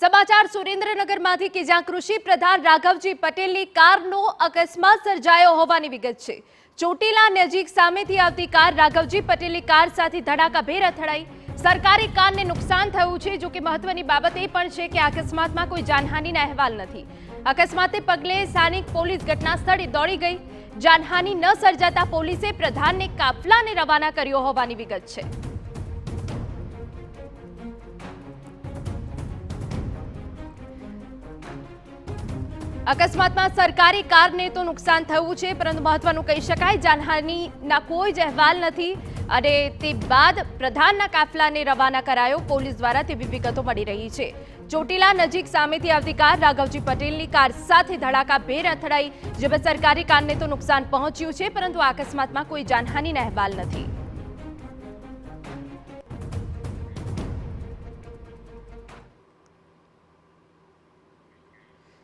સમાચાર સુરેન્દ્રનગરમાંથી કે જ્યાં કૃષિ પ્રધાન રાઘવજી પટેલની કારનો અકસ્માત સર્જાયો હોવાની વિગત છે। ચોટીલા નજીક સામેથી આવતી કાર રાઘવજી પટેલની કાર સાથે ધડાકાભેર અથડાઈ। સરકારી કારને નુકસાન થયું છે। જો કે મહત્વની બાબત એ પણ છે કે અકસ્માતમાં કોઈ જાનહાનિના અહેવાલ નથી। અકસ્માતે પગલે સ્થાનિક પોલીસ ઘટના સ્થળે દોડી ગઈ। જાનહાનિ ન સર્જાતા પોલીસે પ્રધાનને કાફલાને રવાના કર્યો હોવાની વિગત છે। અકસ્માતમાં સરકારી કારને તો નુકસાન થયું છે, પરંતુ મહત્વનું કહી શકાય જાનહાનિના કોઈ જ અહેવાલ નથી અને તે બાદ પ્રધાનના કાફલાને રવાના કરાયો પોલીસ દ્વારા તેવી વિગતો મળી રહી છે। ચોટીલા નજીક સામેથી આવતી કાર રાઘવજી પટેલની કાર સાથે ધડાકાભેર અથડાઈ, જેમાં સરકારી કારને તો નુકસાન પહોંચ્યું છે, પરંતુ આ અકસ્માતમાં કોઈ જાનહાનિના અહેવાલ નથી।